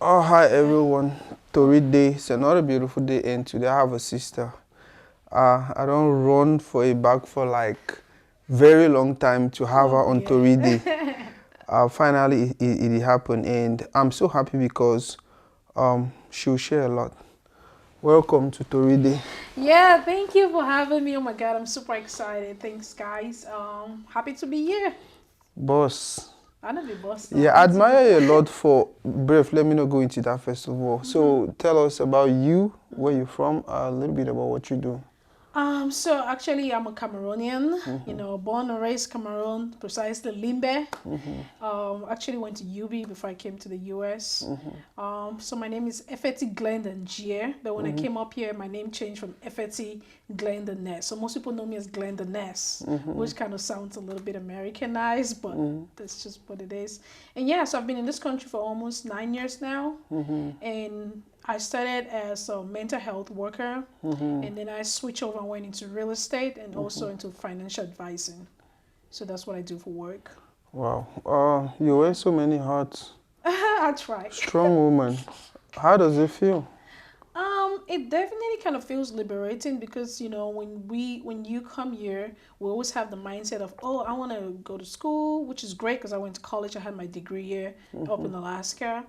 Oh, hi everyone. Toridey. It's another beautiful day, and today I have a sister. I don't run for a bag for like very long time to have her on Toridey. Finally, it happened, and I'm so happy because she'll share a lot. Welcome to Toridey. Yeah, thank you for having me. Oh my god, I'm super excited. Thanks, guys. Happy to be here. Boss. I know the boss now. Yeah, I admire you a lot for brief. Let me not go into that first of all. So tell us about you, where you're from, a little bit about what you do. So actually, I'm a Cameroonian. Mm-hmm. Born and raised Cameroon, precisely Limbe. Mm-hmm. Actually went to UB before I came to the US. Mm-hmm. So my name is Efeti Glenda Njie. But when I Mm-hmm. came up here, my name changed from Efeti Glenda Ness. So most people know me as Glenda Ness, Mm-hmm. which kind of sounds a little bit Americanized, but Mm-hmm. that's just what it is. And yeah, so I've been in this country for almost 9 years now. Mm-hmm. And I started as a mental health worker, Mm-hmm. and then I switched over and went into real estate and Mm-hmm. also into financial advising. So that's what I do for work. Wow. You wear so many hats. I try. Strong woman. How does it feel? It definitely kind of feels liberating because when you come here, we always have the mindset of, oh, I want to go to school, which is great because I went to college. I had my degree here up Mm-hmm. in Alaska.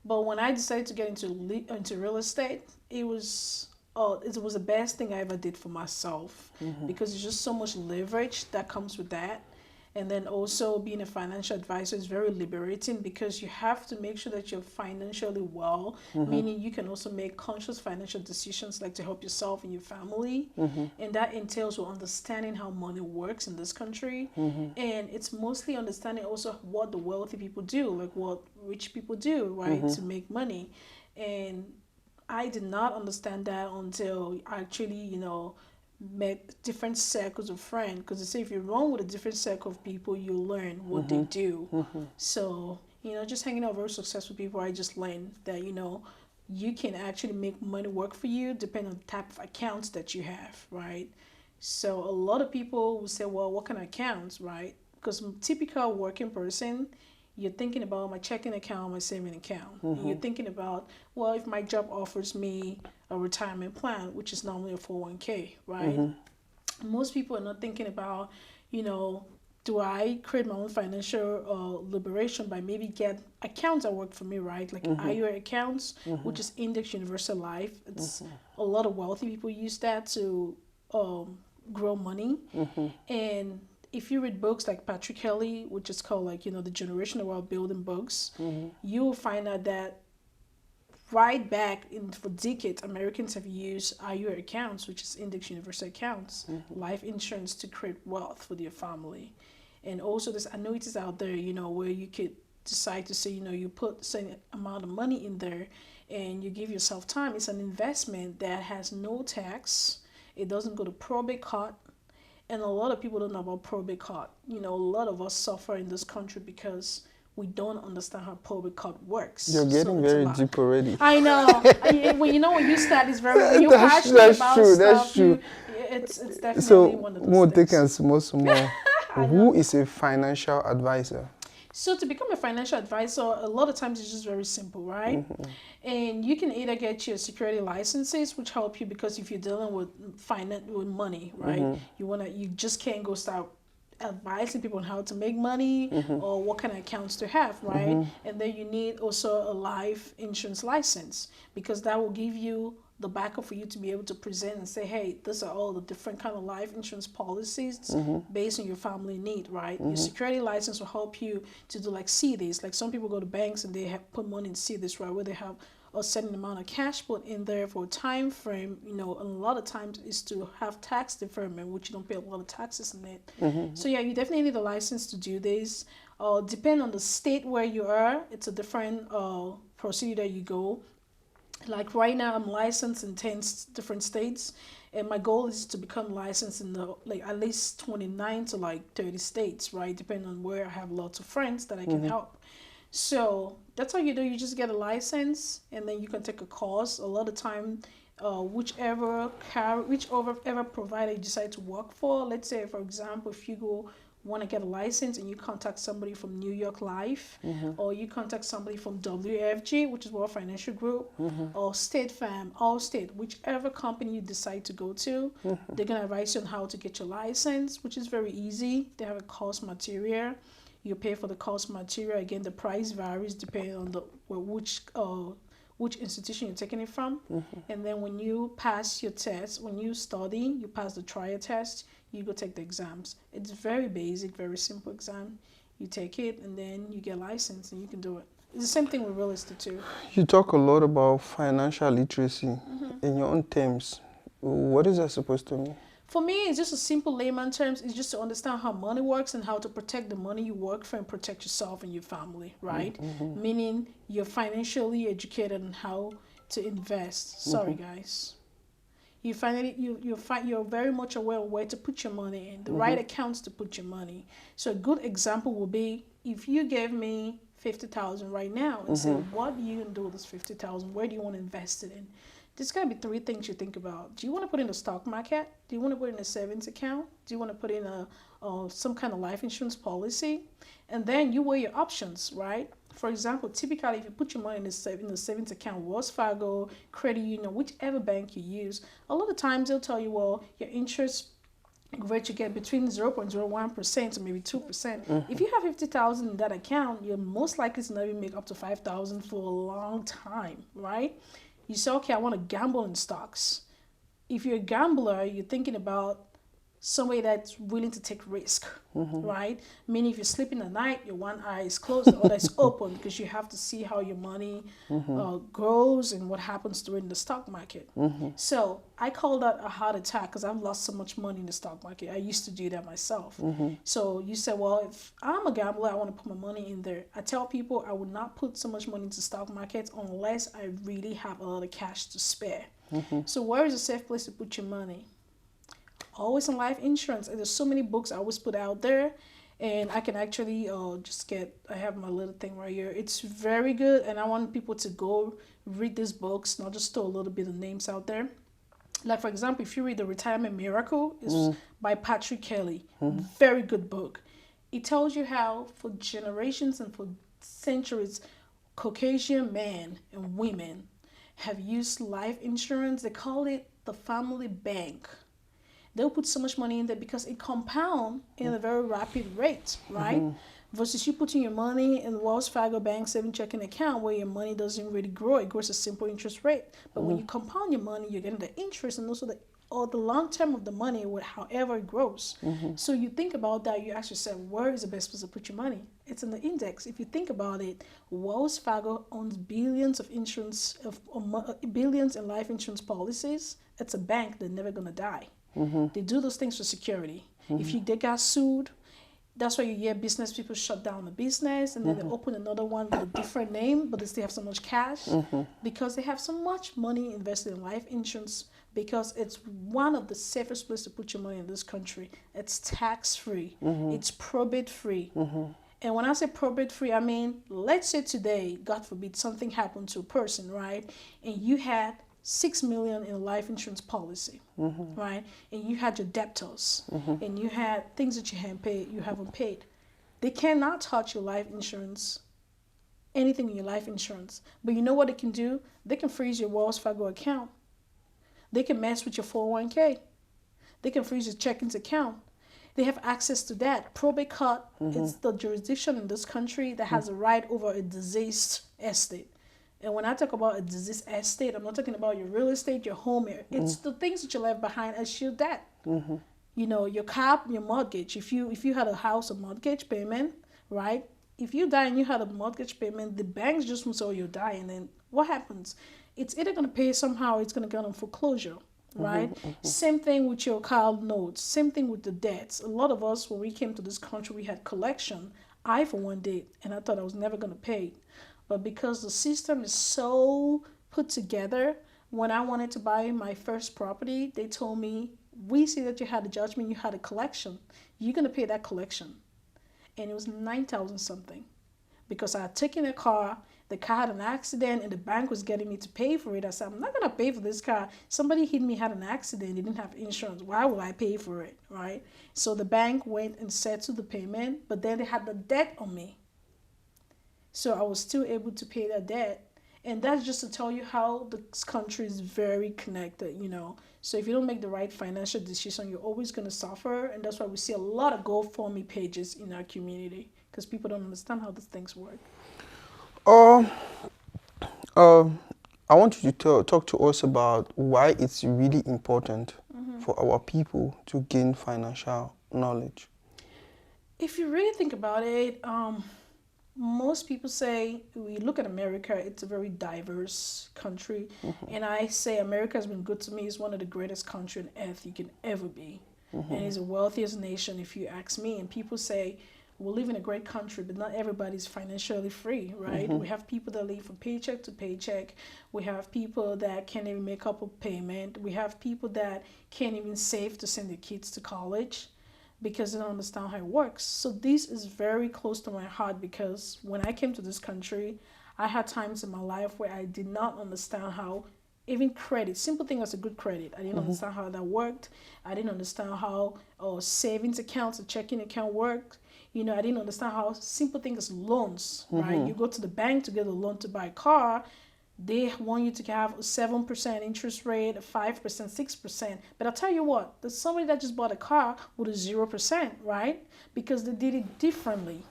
But when I decided to get into real estate, it was the best thing I ever did for myself Mm-hmm. because there's just so much leverage that comes with that. And then also being a financial advisor is very liberating because you have to make sure that you're financially well, Mm-hmm. meaning you can also make conscious financial decisions like to help yourself and your family. Mm-hmm. And that entails with understanding how money works in this country. Mm-hmm. And it's mostly understanding also what the wealthy people do, like what rich people do, right, Mm-hmm. to make money. And I did not understand that until I actually, met different circles of friends. Because they say if you run with a different circle of people, you learn what they Mm-hmm. do. Mm-hmm. So, just hanging out with very successful people, I just learned that, you can actually make money work for you depending on the type of accounts that you have, right? So a lot of people will say, well, what kind of accounts, right? Because typical working person, you're thinking about my checking account, my saving account. And Mm-hmm. you're thinking about, well, if my job offers me a retirement plan, which is normally a 401k, right? Mm-hmm. Most people are not thinking about, you know, do I create my own financial liberation by maybe get accounts that work for me, right? Like Mm-hmm. IUR accounts, Mm-hmm. which is Index Universal Life. It's Mm-hmm. a lot of wealthy people use that to um, grow money. Mm-hmm. And if you read books like Patrick Kelly, which is called like, the generational wealth building books, Mm-hmm. you will find out that right back in for decades, Americans have used IUR accounts, which is Index Universal accounts, Mm-hmm. life insurance to create wealth for your family. And also there's annuities out there, where you could decide to say, you put a certain amount of money in there and you give yourself time. It's an investment that has no tax. It doesn't go to probate court. And a lot of people don't know about probate court. A lot of us suffer in this country because we don't understand how public court works. You're So getting it's a very lot. deep already. I know. When you start, it's very when you're that's passionate that's about true. That's stuff. true. It's definitely So one of those more take things. and small. I know. Who is a financial advisor? So to become a financial advisor, a lot of times it's just very simple, right? Mm-hmm. And you can either get your security licenses, which help you because if you're dealing with with money, right? Mm-hmm. You just can't go start advising people on how to make money Mm-hmm. or what kind of accounts to have, right? Mm-hmm. And then you need also a life insurance license because that will give you the backup for you to be able to present and say, hey, these are all the different kind of life insurance policies Mm-hmm. based on your family need, right? Your Mm-hmm. security license will help you to do like CDs. Like some people go to banks and they have put money in CDs, right? Where they have a certain amount of cash put in there for a time frame, and a lot of times is to have tax deferment, which you don't pay a lot of taxes in it. Mm-hmm. So yeah, you definitely need a license to do this. Depend on the state where you are, it's a different procedure you go. Like right now, I'm licensed in 10 different states, and my goal is to become licensed in the like at least 29 to like 30 states, right? Depending on where I have lots of friends that I can Mm-hmm. help. So that's all you do. You just get a license, and then you can take a course. A lot of time, whichever provider you decide to work for. Let's say, for example, if you go want to get a license and you contact somebody from New York Life, or you contact somebody from WFG, which is World Financial Group, or State Farm, Allstate, whichever company you decide to go to, they're going to advise you on how to get your license, which is very easy. They have a course material. You pay for the course material. Again, the price varies depending on which institution you're taking it from. And then when you pass your test, when you study, you pass the trial test, you go take the exams. It's very basic, very simple exam. You take it and then you get licensed and you can do it. It's the same thing with real estate too. You talk a lot about financial literacy in your own terms. What is that supposed to mean? For me, it's just a simple layman terms. It's just to understand how money works and how to protect the money you work for and protect yourself and your family, right? Meaning you're financially educated on how to invest. Sorry, guys. You're very much aware of where to put your money in, the right accounts to put your money. So a good example would be if you gave me 50,000 right now and said, what are you gonna do with this 50,000? Where do you want to invest it in? There's got to be three things you think about. Do you want to put in the stock market? Do you want to put in a savings account? Do you want to put in some kind of life insurance policy? And then you weigh your options, right? For example, typically if you put your money in the savings account, Wells Fargo, credit union, whichever bank you use, a lot of times they'll tell you, well, your interest rate you get between 0.01% to maybe 2%. If you have 50,000 in that account, you're most likely to never make up to 5,000 for a long time, right? You say, okay, I want to gamble in stocks. If you're a gambler, you're thinking about somebody that's willing to take risk, right? Meaning if you're sleeping at night, your one eye is closed, the other is open because you have to see how your money grows and what happens during the stock market. So I call that a heart attack because I've lost so much money in the stock market. I used to do that myself. So you say, well, if I'm a gambler, I want to put my money in there. I tell people I would not put so much money into stock markets unless I really have a lot of cash to spare. So where is a safe place to put your money? Always in life insurance. And there's so many books I always put out there, and I can actually I have my little thing right here. It's very good, and I want people to go read these books, not just throw a little bit of names out there. Like, for example, if you read The Retirement Miracle, it's by Patrick Kelly. Very good book. It tells you how for generations and for centuries, Caucasian men and women have used life insurance. They call it the family bank. They'll put so much money in there because it compounds in a very rapid rate, right? Versus you putting your money in the Wells Fargo Bank saving checking account where your money doesn't really grow. It grows a simple interest rate. But when you compound your money, you're getting the interest and also the long term of the money, however it grows. So you think about that, you ask yourself, where is the best place to put your money? It's in the index. If you think about it, Wells Fargo owns billions billions in life insurance policies. It's a bank that's never gonna die. They do those things for security. If they got sued, that's why you hear business people shut down the business and then they open another one with a different name, but they still have so much cash because they have so much money invested in life insurance because it's one of the safest places to put your money in this country. It's tax-free. It's probate-free. And when I say probate-free, I mean, let's say today, God forbid, something happened to a person, right? And you had $6 million in a life insurance policy, right? And you had your debtors, and you had things that you haven't paid. They cannot touch your life insurance, anything in your life insurance. But you know what they can do? They can freeze your Wells Fargo account. They can mess with your 401k. They can freeze your checkings account. They have access to that. Probate court is the jurisdiction in this country that has a right over a deceased estate. And when I talk about a disease estate, I'm not talking about your real estate, your home. It's the things that you left behind as your debt. You know, your car, your mortgage. If you had a house, a mortgage payment, right? If you die and you had a mortgage payment, the banks just won't say you die. And then what happens? It's either going to pay somehow, it's going to get on foreclosure, right? Same thing with your car notes. Same thing with the debts. A lot of us, when we came to this country, we had collection. I, for one, did. And I thought I was never going to pay. But because the system is so put together, when I wanted to buy my first property, they told me, we see that you had a judgment, you had a collection. You're going to pay that collection. And it was 9,000 something. Because I had taken a car, the car had an accident and the bank was getting me to pay for it. I said, I'm not going to pay for this car. Somebody hit me, had an accident, they didn't have insurance. Why would I pay for it, right? So the bank went and settled the payment, but then they had the debt on me. So I was still able to pay that debt. And that's just to tell you how this country is very connected, you know. So if you don't make the right financial decision, you're always going to suffer. And that's why we see a lot of GoFundMe pages in our community, because people don't understand how these things work. Um, I want you to talk to us about why it's really important for our people to gain financial knowledge. If you really think about it, most people say, we look at America, it's a very diverse country. And I say America has been good to me. It's one of the greatest countries on earth you can ever be. And it's the wealthiest nation, if you ask me. And people say, we live in a great country, but not everybody's financially free, right? We have people that live from paycheck to paycheck. We have people that can't even make up a payment. We have people that can't even save to send their kids to college because they don't understand how it works. So this is very close to my heart, because when I came to this country, I had times in my life where I did not understand how even credit, simple thing as a good credit, I didn't understand how that worked. I didn't understand how savings accounts, a checking account worked. You know, I didn't understand how simple things as loans, right? You go to the bank to get a loan to buy a car. They want you to have a 7% interest rate, a 5%, 6%. But I'll tell you what, there's somebody that just bought a car with a 0%, right? Because they did it differently,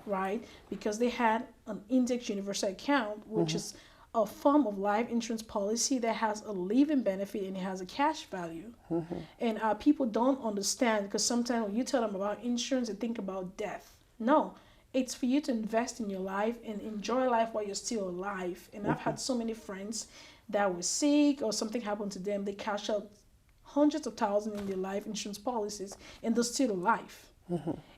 right? Because they had an index universal account, which is a form of life insurance policy that has a living benefit and it has a cash value. And people don't understand, because sometimes when you tell them about insurance, they think about death. No, it's for you to invest in your life and enjoy life while you're still alive. And I've had so many friends that were sick or something happened to them. They cash out hundreds of thousands in their life insurance policies and they're still alive.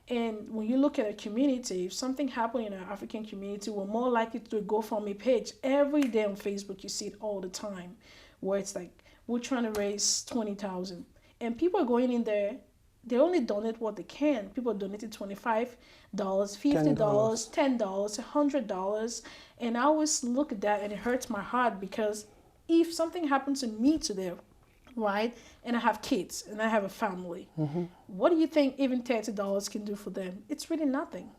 And when you look at a community, if something happened in our African community, we're more likely to do a GoFundMe page. Every day on Facebook, you see it all the time, where it's like, we're trying to raise 20,000. And people are going in there, they only donate what they can. People donated $25, $50, $10, $100. And I always look at that and it hurts my heart, because if something happens to me today, right, and I have kids and I have a family, what do you think even $30 can do for them? It's really nothing,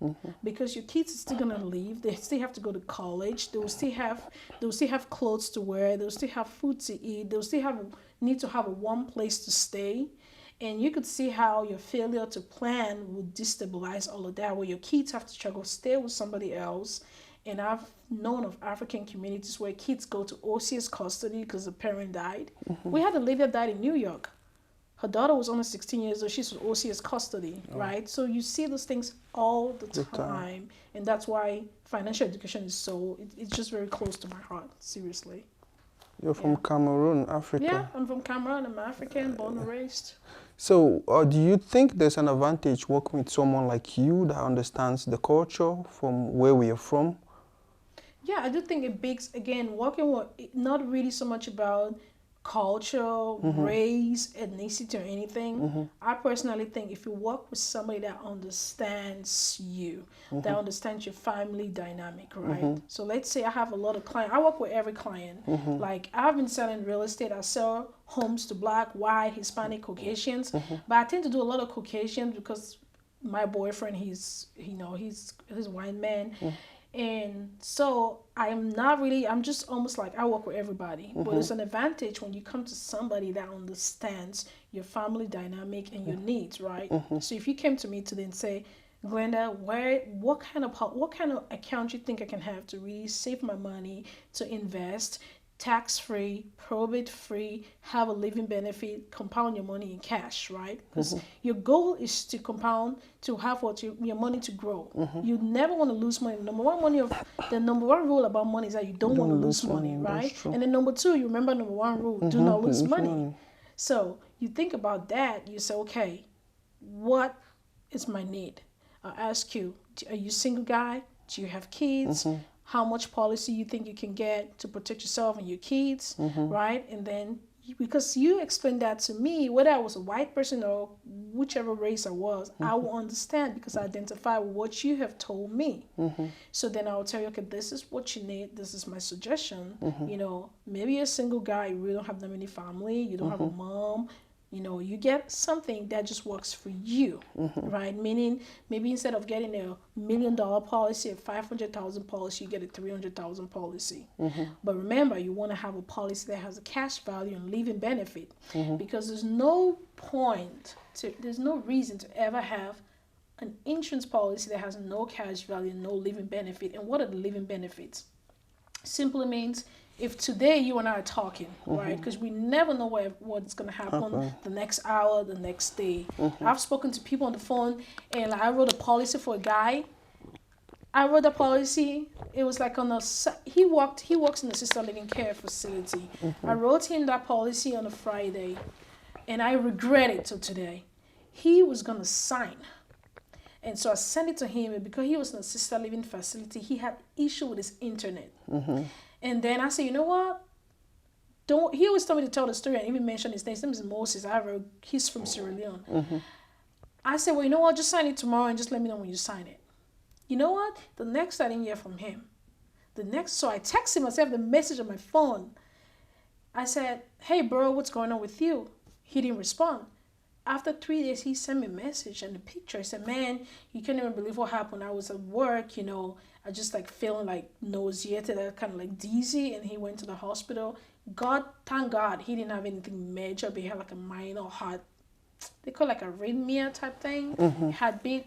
because your kids are still gonna leave. They still have to go to college. They will still have clothes to wear. They'll still have food to eat. They'll still need to have a warm place to stay. And you could see how your failure to plan would destabilize all of that, where your kids have to struggle, stay with somebody else. And I've known of African communities where kids go to OCS custody because the parent died. We had a lady that died in New York. Her daughter was only 16 years old. She's with OCS custody, right? So you see those things all the time. And that's why financial education is it's just very close to my heart, seriously. You're from Cameroon, Africa. Yeah, I'm from Cameroon. I'm African, born and raised. So do you think there's an advantage working with someone like you that understands the culture from where we are from? Yeah, I do think it bigs, again, working with, not really so much about culture, race, ethnicity, or anything. I personally think if you work with somebody that understands you, that understands your family dynamic, right? So let's say I have a lot of clients. I work with every client. Like, I've been selling real estate. I sell homes to Black, white, Hispanic, Caucasians. But I tend to do a lot of Caucasians because my boyfriend, he's a white man. And so I'm just almost like, I work with everybody. But it's an advantage when you come to somebody that understands your family dynamic and your needs, right? So if you came to me today and say, Glenda, what kind of account you think I can have to really save my money, to invest, tax-free, probate-free, have a living benefit, compound your money in cash, right? Because your goal is to compound, to have your money to grow. You never want to lose money. The number one rule about money is that you don't want to lose money, right? And then number two, you remember number one rule, do not lose money. So you think about that, you say, okay, what is my need? I'll ask you, are you a single guy? Do you have kids? How much policy you think you can get to protect yourself and your kids, right? And then because you explained that to me, whether I was a white person or whichever race I was, I will understand because I identify with what you have told me. So then I'll tell you, okay, this is what you need. This is my suggestion. You know, maybe you're a single guy, you really don't have that many family, you don't have a mom. You know, you get something that just works for you, right? Meaning, maybe instead of getting $1 million policy, a 500,000 policy, you get a 300,000 policy. But remember, you want to have a policy that has a cash value and living benefit, because there's no reason to ever have an insurance policy that has no cash value and no living benefit. And what are the living benefits? Simply means if today you and I are talking, right? Because we never know what's going to happen the next hour, the next day. I've spoken to people on the phone, and I wrote a policy for a guy. I wrote a policy. It was like he works in a assisted living care facility. I wrote him that policy on a Friday, and I regret it till today. He was going to sign. And so I sent it to him, and because he was in an assisted living facility, he had issue with his internet. And then I said, you know what? He always told me to tell the story and even mention his name. His name is Moses. He's from Sierra Leone. I said, well, you know what? Just sign it tomorrow and just let me know when you sign it. You know what? The next I didn't hear from him. So I texted him. I sent the message on my phone. I said, hey, bro, what's going on with you? He didn't respond. After 3 days, he sent me a message and a picture. He said, man, you can't even believe what happened. I was at work, you know. I just like feeling like nauseated, kind of like dizzy, and he went to the hospital. Thank God, he didn't have anything major, but he had like a minor heart, they call it like a arrhythmia type thing, heartbeat.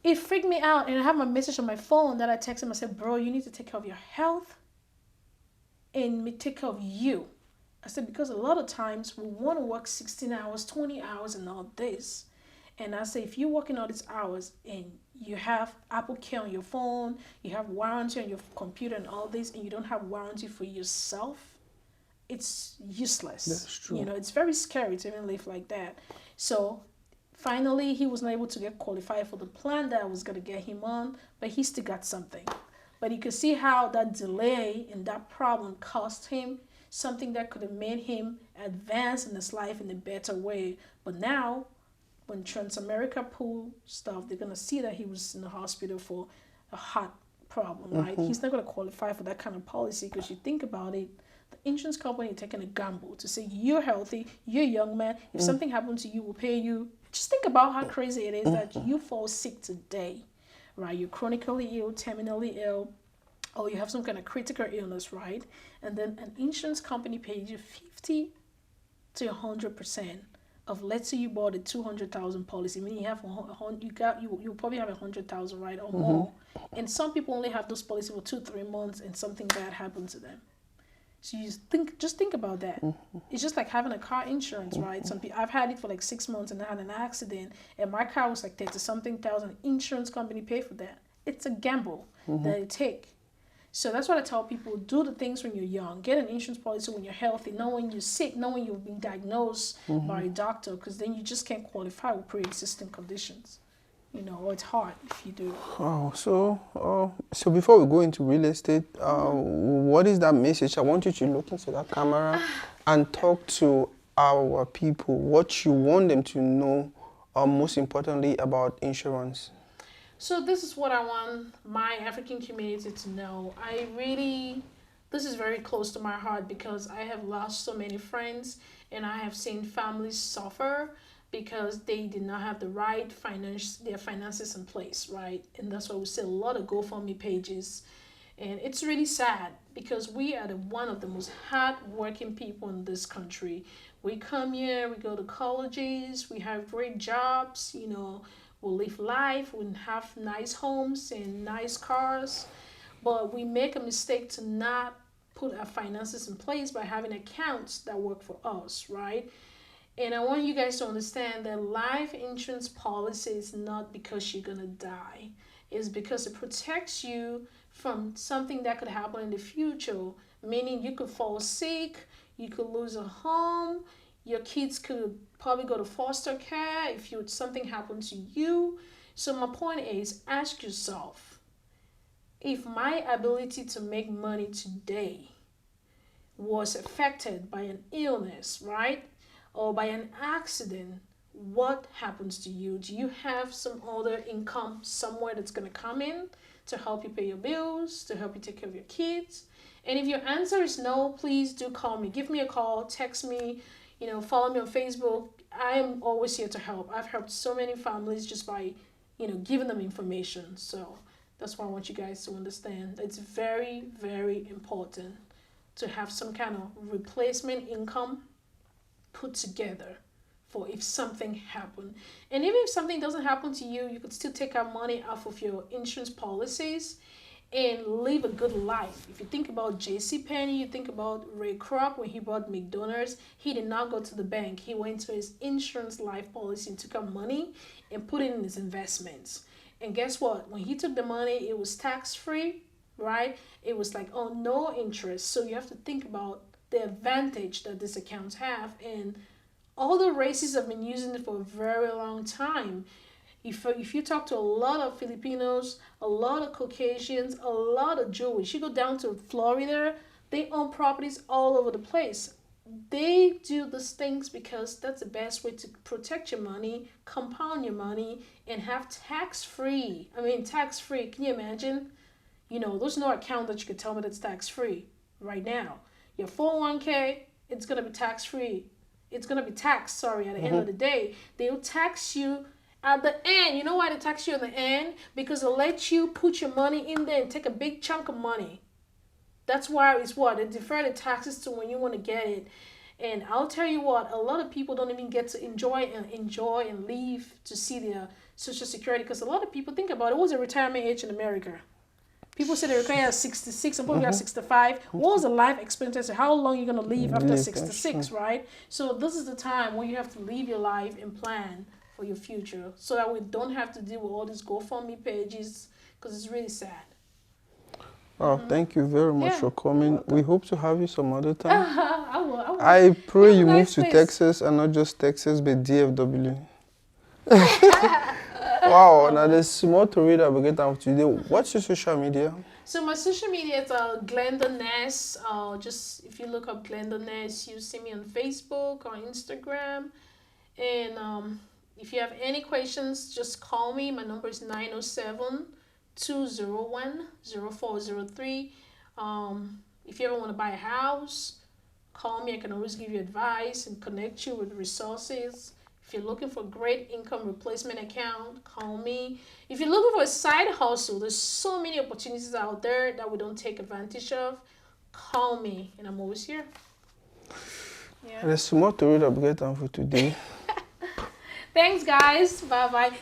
It freaked me out, and I have my message on my phone that I texted him. I said, bro, you need to take care of your health and take care of you. I said, because a lot of times we want to work 16 hours, 20 hours, and all this. And I say, if you're working all these hours and you have Apple Care on your phone, you have warranty on your computer and all this, and you don't have warranty for yourself, it's useless. That's true. You know, it's very scary to even live like that. So finally, he was not able to get qualified for the plan that I was going to get him on, but he still got something. But you could see how that delay and that problem cost him something that could have made him advance in his life in a better way. But now, when Transamerica pull stuff, they're going to see that he was in the hospital for a heart problem, right? He's not going to qualify for that kind of policy, because you think about it, the insurance company is taking a gamble to say, you're healthy, you're a young man, if something happens to you, we'll pay you. Just think about how crazy it is that you fall sick today, right? You're chronically ill, terminally ill, or you have some kind of critical illness, right? And then an insurance company pays you 50 to 100% of, let's say you bought a 200,000 policy, meaning you have you probably have 100,000, right, or more. And some people only have those policies for 2-3 months, and something bad happened to them. So just think about that. It's just like having a car insurance, right? I've had it for like 6 months, and I had an accident, and my car was like 30-something thousand. Insurance company paid for that. It's a gamble that they take. So that's what I tell people: do the things when you're young. Get an insurance policy when you're healthy, not when you're sick, not when you've been diagnosed by a doctor, because then you just can't qualify with pre-existing conditions. You know, or it's hard if you do. Oh, so before we go into real estate, what is that message? I want you to look into that camera and talk to our people. What you want them to know, most importantly, about insurance. So this is what I want my African community to know. This is very close to my heart, because I have lost so many friends, and I have seen families suffer because they did not have the right their finances in place, right? And that's why we see a lot of GoFundMe pages. And it's really sad, because we are one of the most hard-working people in this country. We come here, we go to colleges, we have great jobs, you know, we live life, we have nice homes and nice cars, but we make a mistake to not put our finances in place by having accounts that work for us, right? And I want you guys to understand that life insurance policy is not because you're going to die. It's because it protects you from something that could happen in the future, meaning you could fall sick, you could lose a home, your kids could probably go to foster care if something happened to you. So my point is, ask yourself, if my ability to make money today was affected by an illness, right? Or by an accident, what happens to you? Do you have some other income somewhere that's going to come in to help you pay your bills, to help you take care of your kids? And if your answer is no, please do call me. Give me a call, text me, follow me on Facebook. I am always here to help. I've helped so many families just by, giving them information. So that's why I want you guys to understand. It's very, very important to have some kind of replacement income put together for if something happened. And even if something doesn't happen to you, you could still take out money off of your insurance policies and live a good life. If you think about J.C. Penney, you think about Ray Kroc when he bought McDonald's, he did not go to the bank. He went to his insurance life policy and took out money and put it in his investments. And guess what? When he took the money, it was tax-free, right? It was like, oh, no interest. So you have to think about the advantage that these accounts have. And all the races have been using it for a very long time. If you talk to a lot of Filipinos, a lot of Caucasians, a lot of Jewish, you go down to Florida, they own properties all over the place. They do these things because that's the best way to protect your money, compound your money, and have tax-free. Tax-free. Can you imagine? There's no account that you could tell me that's tax-free right now. Your 401k, it's going to be tax-free. It's going to be taxed, at the end of the day. They'll tax you at the end. You know why they tax you at the end? Because they'll let you put your money in there and take a big chunk of money. That's why it's what? They defer the taxes to when you want to get it. And I'll tell you what, a lot of people don't even get to enjoy and leave to see their Social Security, because a lot of people think about it. What was the retirement age in America? People say they retire at 66, some people at 65. What was the life expectancy? How long are you going to live after 66, right? So this is the time when you have to live your life and plan for your future so that we don't have to deal with all these GoFundMe pages, because it's really sad. Oh, thank you very much for coming. We hope to have you some other time. I will. I pray you move nice to place. Texas, and not just Texas, but DFW. Wow, now there's small Toridey we get out today. What's your social media? So my social media is Glenda Ness. Just if you look up Glenda Ness, you see me on Facebook or Instagram. And if you have any questions, just call me. My number is 907-201-0403. If you ever want to buy a house, call me. I can always give you advice and connect you with resources. If you're looking for a great income replacement account, call me. If you're looking for a side hustle, there's so many opportunities out there that we don't take advantage of. Call me, and I'm always here. Yeah. There's more Toridey we get on for today. Thanks, guys. Bye-bye.